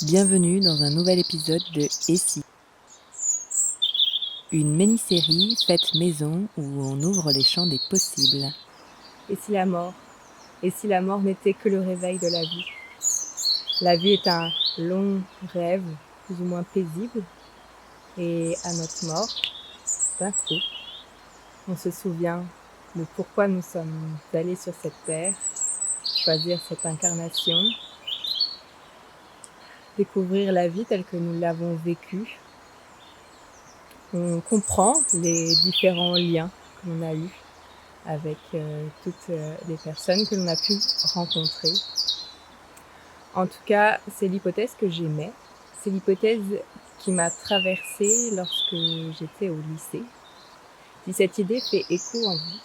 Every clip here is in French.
Bienvenue dans un nouvel épisode de Et si, une mini-série faite maison où on ouvre les champs des possibles. Et si la mort? Et si la mort n'était que le réveil de la vie? La vie est un long rêve, plus ou moins paisible, et à notre mort, d'un coup, on se souvient de pourquoi nous sommes allés sur cette terre, choisir cette incarnation, découvrir la vie telle que nous l'avons vécue. On comprend les différents liens que l'on a eus avec toutes les personnes que l'on a pu rencontrer. En tout cas, c'est l'hypothèse que j'aimais. C'est l'hypothèse qui m'a traversée lorsque j'étais au lycée. Si cette idée fait écho en vous,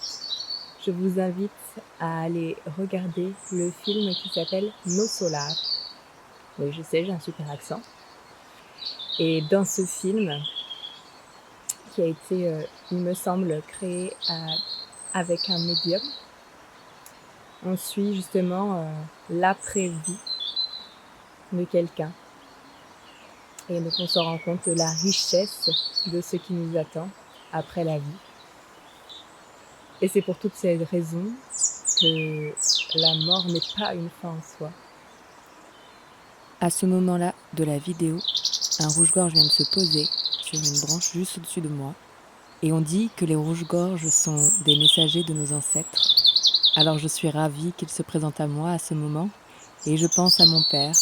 je vous invite à aller regarder le film qui s'appelle No Solar. Oui, je sais, j'ai un super accent. Et dans ce film, qui a été, il me semble, créé avec un médium, on suit justement l'après-vie de quelqu'un. Et donc on se rend compte de la richesse de ce qui nous attend après la vie. Et c'est pour toutes ces raisons que la mort n'est pas une fin en soi. À ce moment-là de la vidéo, un rouge-gorge vient de se poser sur une branche juste au-dessus de moi. Et on dit que les rouges-gorges sont des messagers de nos ancêtres. Alors je suis ravie qu'il se présente à moi à ce moment. Et je pense à mon père.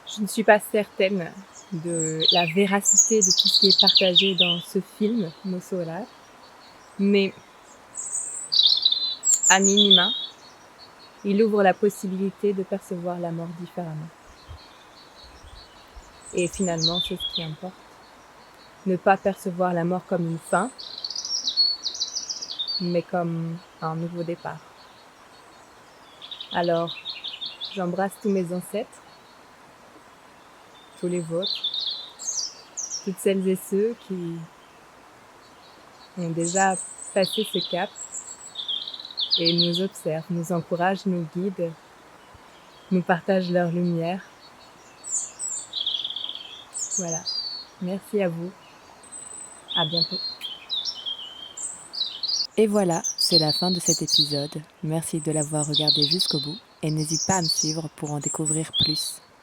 Je ne suis pas certaine de la véracité de tout ce qui est partagé dans ce film, No Solar, mais à minima, il ouvre la possibilité de percevoir la mort différemment. Et finalement, c'est ce qui importe. Ne pas percevoir la mort comme une fin, mais comme un nouveau départ. Alors, j'embrasse tous mes ancêtres, tous les vôtres, toutes celles et ceux qui ont déjà passé ce cap et nous observent, nous encouragent, nous guident, nous partagent leur lumière. Voilà. Merci à vous. À bientôt. Et voilà, c'est la fin de cet épisode. Merci de l'avoir regardé jusqu'au bout et n'hésite pas à me suivre pour en découvrir plus.